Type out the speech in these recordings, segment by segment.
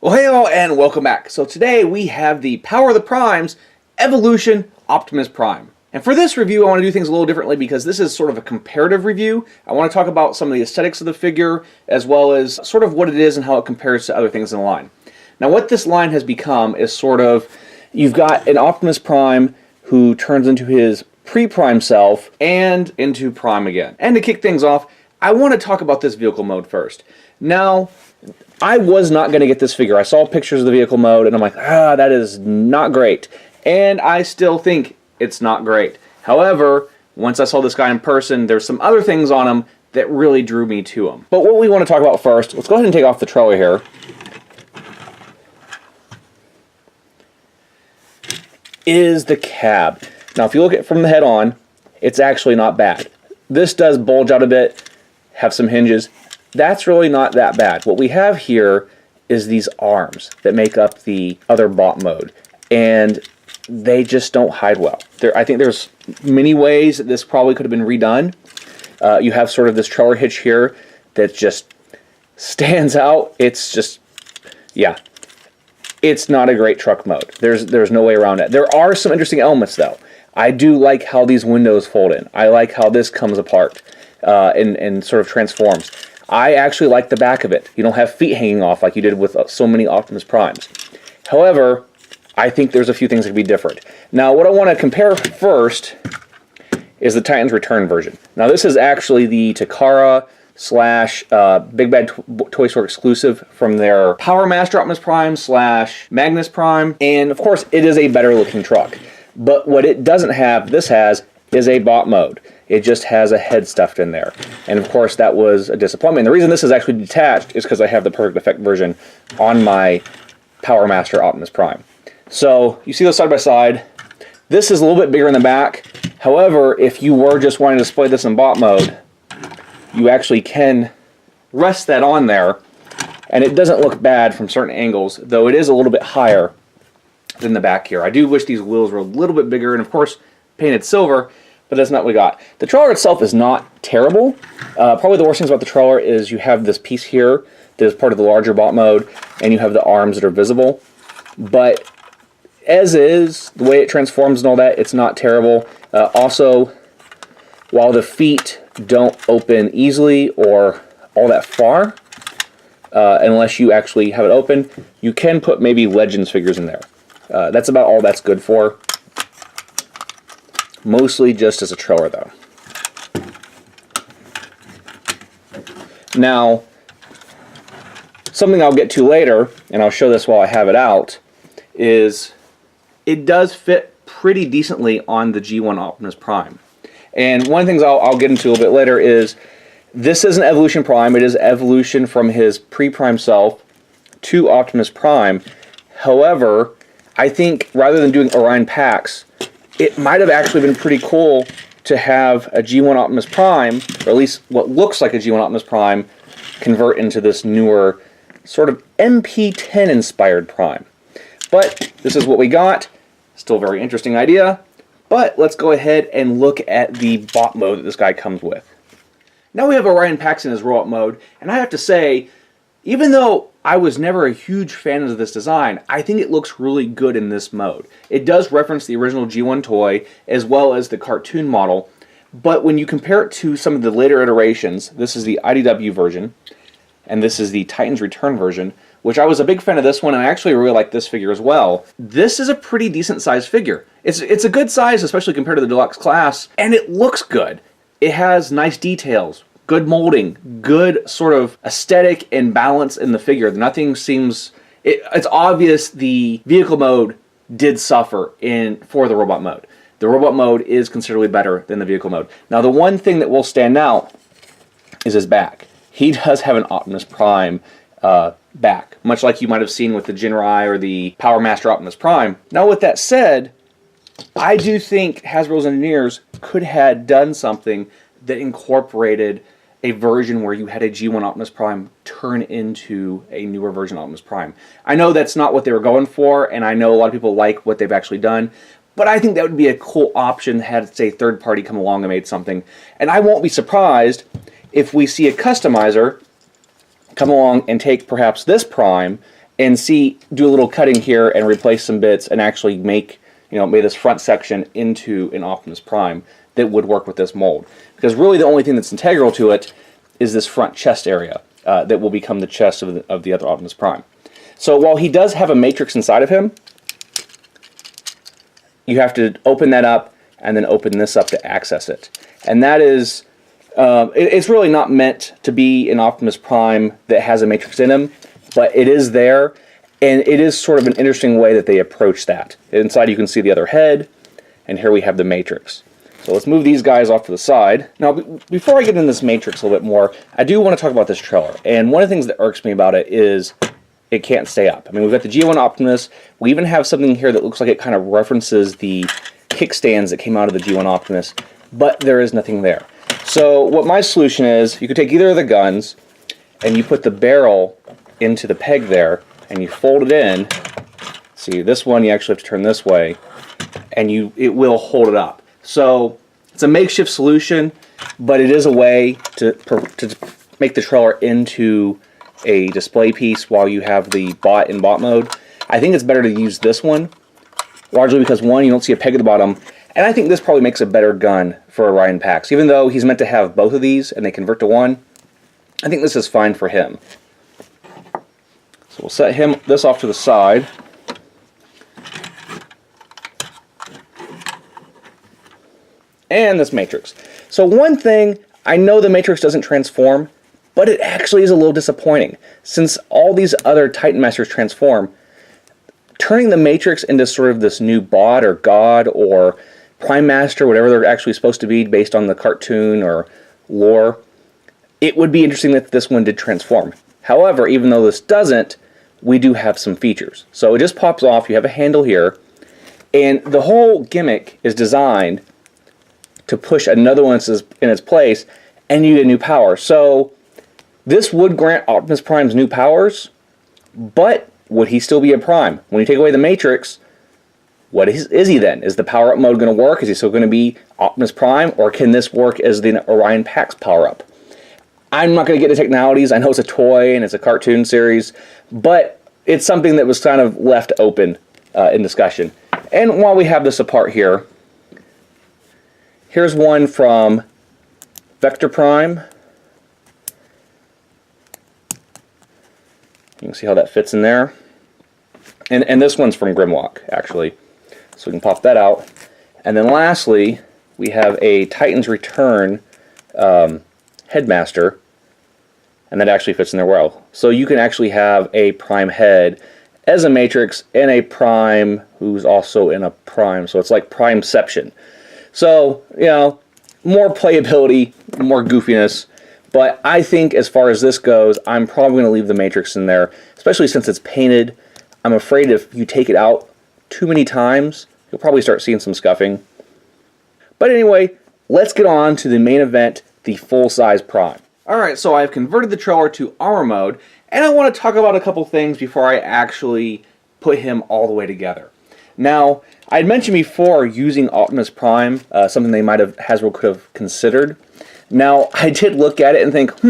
Well, hey all, and welcome back. So today we have the Power of the Primes Evolution Optimus Prime. And for this review, I want to do things a little differently because this is sort of a comparative review. I want to talk about some of the aesthetics of the figure, as well as sort of what it is and how it compares to other things in the line. Now, what this line has become is sort of, you've got an Optimus Prime who turns into his pre-Prime self and into Prime again. And to kick things off, I want to talk about this vehicle mode first. Now, I was not going to get this figure. I saw pictures of the vehicle mode and I'm like, that is not great. And I still think it's not great. However, once I saw this guy in person, there's some other things on him that really drew me to him. But what we want to talk about first, let's go ahead and take off the trailer here, is the cab. Now, if you look at it from the head on, it's actually not bad. This does bulge out a bit, have some hinges. That's really not that bad. What we have here is these arms that make up the other bot mode, and they just don't hide well. I think there's many ways that this probably could have been redone. You have sort of this trailer hitch here that just stands out. It's just, yeah, it's not a great truck mode. There's no way around it. There are some interesting elements though. I do like how these windows fold in. I like how this comes apart and sort of transforms. I actually like the back of it. You don't have feet hanging off like you did with so many Optimus Primes. However, I think there's a few things that could be different. Now, what I want to compare first is the Titans Return version. Now, this is actually the Takara / Big Bad Toy Store exclusive from their Power Master Optimus Prime / Magnus Prime. And, of course, it is a better looking truck. But what it doesn't have, this has, is a bot mode. It just has a head stuffed in there. And of course that was a disappointment. And the reason this is actually detached is because I have the Perfect Effect version on my Power Master Optimus Prime. So you see those side by side. This is a little bit bigger in the back. However, if you were just wanting to display this in bot mode, you actually can rest that on there. And it doesn't look bad from certain angles, though it is a little bit higher than the back here. I do wish these wheels were a little bit bigger and of course painted silver, but that's not what we got. The trailer itself is not terrible. Probably the worst things about the trailer is you have this piece here that is part of the larger bot mode, and you have the arms that are visible. But as is, the way it transforms and all that, it's not terrible. Also, while the feet don't open easily or all that far, unless you actually have it open, you can put maybe Legends figures in there. That's about all that's good for. Mostly just as a trailer though. Now, something I'll get to later, and I'll show this while I have it out, is it does fit pretty decently on the G1 Optimus Prime. And one of the things I'll get into a little bit later is this is an Evolution Prime. It is evolution from his pre-Prime self to Optimus Prime. However, I think rather than doing Orion Pax, it might have actually been pretty cool to have a G1 Optimus Prime, or at least what looks like a G1 Optimus Prime, convert into this newer sort of MP10 inspired Prime. But this is what we got. Still a very interesting idea. But let's go ahead and look at the bot mode that this guy comes with. Now we have Orion Pax in his roll-up mode, and I have to say, even though I was never a huge fan of this design, I think it looks really good in this mode. It does reference the original G1 toy as well as the cartoon model, but when you compare it to some of the later iterations, this is the IDW version, and this is the Titans Return version, which I was a big fan of this one, and I actually really like this figure as well. This is a pretty decent sized figure. It's a good size, especially compared to the deluxe class, and it looks good. It has nice details, good molding, good sort of aesthetic and balance in the figure. Nothing seems... It's obvious the vehicle mode did suffer for the robot mode. The robot mode is considerably better than the vehicle mode. Now, the one thing that will stand out is his back. He does have an Optimus Prime back, much like you might have seen with the Jinrai or the Power Master Optimus Prime. Now, with that said, I do think Hasbro's engineers could have done something that incorporated a version where you had a G1 Optimus Prime turn into a newer version of Optimus Prime. I know that's not what they were going for, and I know a lot of people like what they've actually done, but I think that would be a cool option had, say, third party come along and made something. And I won't be surprised if we see a customizer come along and take perhaps this Prime and do a little cutting here and replace some bits and actually make this front section into an Optimus Prime that would work with this mold. Because really the only thing that's integral to it is this front chest area that will become the chest of the other Optimus Prime. So while he does have a matrix inside of him, you have to open that up and then open this up to access it. And that is, it's really not meant to be an Optimus Prime that has a matrix in him, but it is there, and it is sort of an interesting way that they approach that. Inside you can see the other head, and here we have the matrix. So let's move these guys off to the side. Now, before I get into this matrix a little bit more, I do want to talk about this trailer. And one of the things that irks me about it is it can't stay up. I mean, we've got the G1 Optimus. We even have something here that looks like it kind of references the kickstands that came out of the G1 Optimus, but there is nothing there. So what my solution is, you could take either of the guns, and you put the barrel into the peg there, and you fold it in. See, this one you actually have to turn this way, and it will hold it up. So it's a makeshift solution, but it is a way to make the trailer into a display piece while you have the bot in bot mode. I think it's better to use this one, largely because one, you don't see a peg at the bottom, and I think this probably makes a better gun for Orion Pax. Even though he's meant to have both of these and they convert to one, I think this is fine for him. So we'll set this off to the side. And this matrix. So one thing, I know the matrix doesn't transform, but it actually is a little disappointing. Since all these other Titan Masters transform, turning the matrix into sort of this new bot or god or Prime Master, whatever they're actually supposed to be based on the cartoon or lore, it would be interesting if this one did transform. However, even though this doesn't, we do have some features. So it just pops off, you have a handle here, and the whole gimmick is designed to push another one in its place, and you get new power. So this would grant Optimus Prime's new powers, but would he still be a Prime? When you take away the Matrix, what is he then? Is the power-up mode going to work? Is he still going to be Optimus Prime, or can this work as the Orion Pax power-up? I'm not going to get into technicalities. I know it's a toy and it's a cartoon series, but it's something that was kind of left open in discussion. And while we have this apart here, here's one from Vector Prime. You can see how that fits in there. And this one's from Grimlock, actually. So we can pop that out. And then lastly, we have a Titan's Return Headmaster. And that actually fits in there well. So you can actually have a Prime head as a Matrix and a Prime who's also in a Prime. So it's like Primeception. So, more playability, more goofiness. But I think as far as this goes, I'm probably going to leave the Matrix in there, especially since it's painted. I'm afraid if you take it out too many times, you'll probably start seeing some scuffing. But anyway, let's get on to the main event, the full-size Prime. Alright, so I've converted the trailer to armor mode, and I want to talk about a couple things before I actually put him all the way together. Now, I had mentioned before using Optimus Prime, something Hasbro could have considered. Now, I did look at it and think,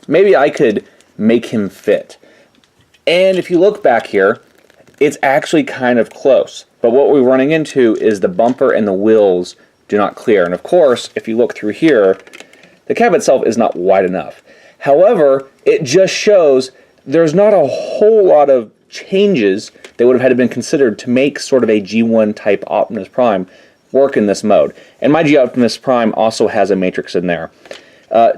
maybe I could make him fit. And if you look back here, it's actually kind of close. But what we're running into is the bumper and the wheels do not clear. And of course, if you look through here, the cab itself is not wide enough. However, it just shows there's not a whole lot of changes that would have had to been considered to make sort of a G1 type Optimus Prime work in this mode. And my G Optimus Prime also has a Matrix in there.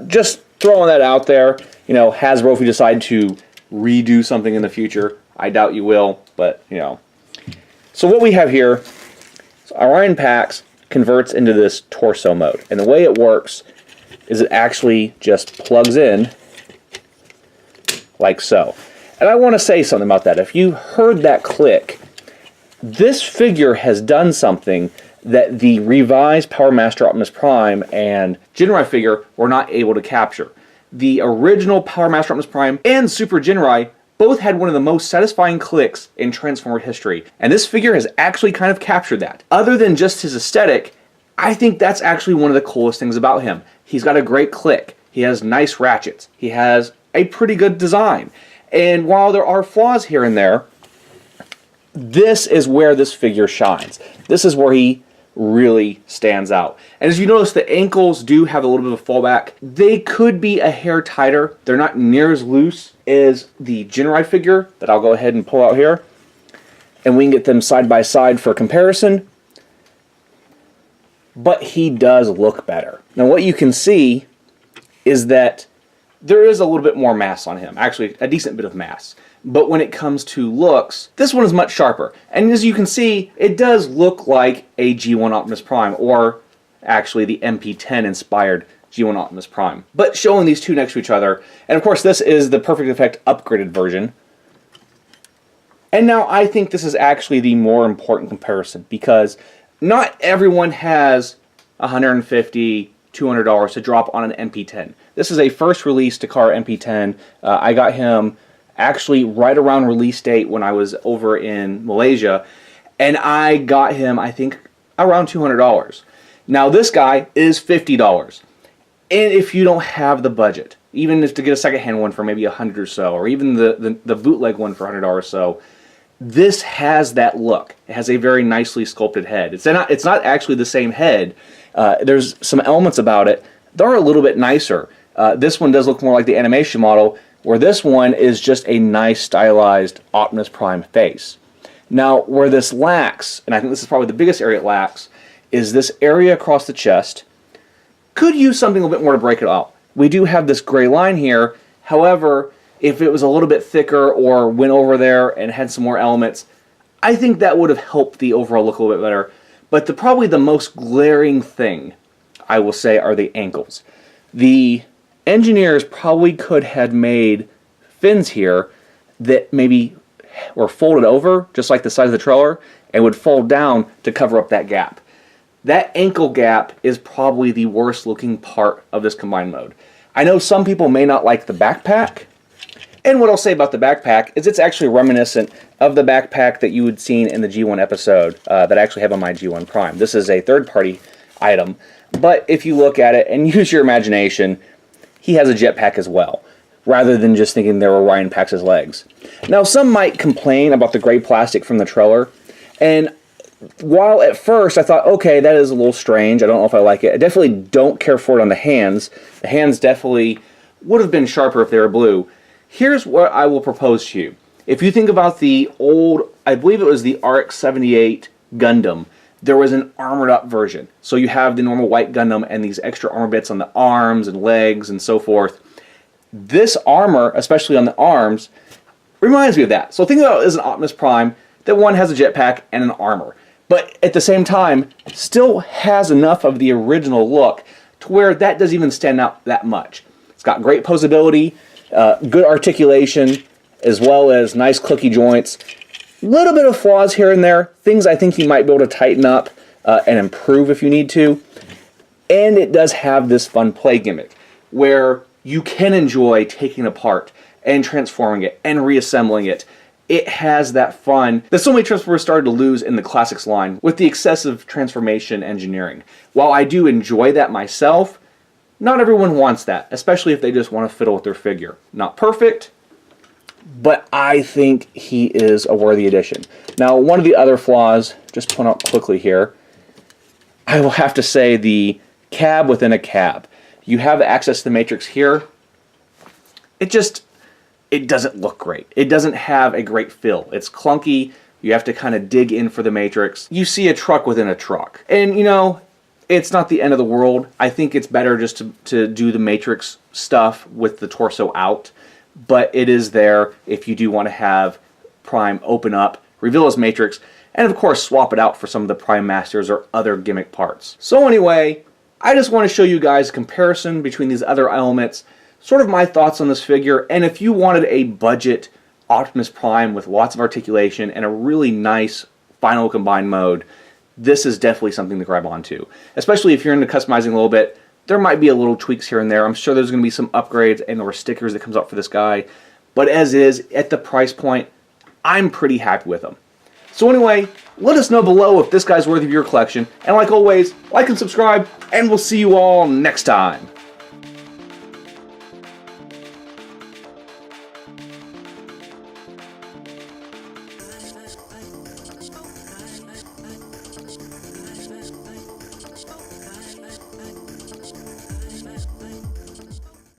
Just throwing that out there, Hasbro, if you decide to redo something in the future, I doubt you will, but So what we have here, Orion Pax converts into this torso mode. And the way it works is it actually just plugs in like so. And I want to say something about that. If you heard that click, this figure has done something that the revised Power Master Optimus Prime and Jinrai figure were not able to capture. The original Power Master Optimus Prime and Super Jinrai both had one of the most satisfying clicks in Transformer history, and this figure has actually kind of captured that. Other than just his aesthetic, I think that's actually one of the coolest things about him. He's got a great click, he has nice ratchets, he has a pretty good design, And while there are flaws here and there, this is where this figure shines. This is where he really stands out. And as you notice, the ankles do have a little bit of a fallback. They could be a hair tighter. They're not near as loose as the Genride figure that I'll go ahead and pull out here. And we can get them side by side for comparison. But he does look better. Now what you can see is that there is a little bit more mass on him. Actually, a decent bit of mass. But when it comes to looks, this one is much sharper. And as you can see, it does look like a G1 Optimus Prime, or actually the MP10 inspired G1 Optimus Prime. But showing these two next to each other, and of course this is the Perfect Effect upgraded version. And now I think this is actually the more important comparison, because not everyone has $150, $200 to drop on an MP10. This is a first release Takara MP10. I got him actually right around release date when I was over in Malaysia, and I got him, I think, around $200. Now this guy is $50. And if you don't have the budget, even if to get a secondhand one for maybe $100 or so, or even the bootleg one for $100 or so, this has that look. It has a very nicely sculpted head. It's not actually the same head. There's some elements about it that are a little bit nicer. This one does look more like the animation model, where this one is just a nice stylized Optimus Prime face. Now, where this lacks, and I think this is probably the biggest area it lacks, is this area across the chest. Could use something a little bit more to break it out. We do have this gray line here. However, if it was a little bit thicker or went over there and had some more elements, I think that would have helped the overall look a little bit better. But probably the most glaring thing, I will say, are the ankles. The engineers probably could have made fins here that maybe were folded over, just like the size of the trailer, and would fold down to cover up that gap. That ankle gap is probably the worst looking part of this combined mode. I know some people may not like the backpack, and what I'll say about the backpack is it's actually reminiscent of the backpack that you had seen in the G1 episode that I actually have on my G1 Prime. This is a third-party item, but if you look at it and use your imagination, he has a jetpack as well, rather than just thinking they're Orion Pax's legs. Now, some might complain about the gray plastic from the trailer, and while at first I thought, okay, that is a little strange, I don't know if I like it, I definitely don't care for it on the hands. The hands definitely would have been sharper if they were blue. Here's what I will propose to you. If you think about the old, I believe it was the RX-78 Gundam, there was an armored up version. So you have the normal white Gundam and these extra armor bits on the arms and legs and so forth. This armor, especially on the arms, reminds me of that. So think about it as an Optimus Prime that one has a jetpack and an armor, but at the same time still has enough of the original look to where that doesn't even stand out that much. It's got great posability, good articulation, as well as nice clicky joints. Little bit of flaws here and there, things I think you might be able to tighten up and improve if you need to. And it does have this fun play gimmick where you can enjoy taking it apart and transforming it and reassembling it. It has that fun that so many Transformers started to lose in the Classics line with the excessive transformation engineering. While I do enjoy that myself, not everyone wants that, especially if they just want to fiddle with their figure. Not perfect, but I think he is a worthy addition. Now, one of the other flaws, just point out quickly here, I will have to say the cab within a cab. You have access to the Matrix here. It doesn't look great. It doesn't have a great feel. It's clunky. You have to kind of dig in for the Matrix. You see a truck within a truck. And, you know, it's not the end of the world. I think it's better just to do the Matrix stuff with the torso out. But it is there if you do want to have Prime open up, reveal his Matrix, and of course swap it out for some of the Prime Masters or other gimmick parts. So anyway, I just want to show you guys a comparison between these other elements, sort of my thoughts on this figure, and if you wanted a budget Optimus Prime with lots of articulation and a really nice final combined mode, this is definitely something to grab onto. Especially if you're into customizing a little bit, there might be a little tweaks here and there. I'm sure there's going to be some upgrades and or stickers that comes up for this guy, but as is, at the price point, I'm pretty happy with him. So anyway, let us know below if this guy's worthy of your collection, and like always, like and subscribe, and we'll see you all next time.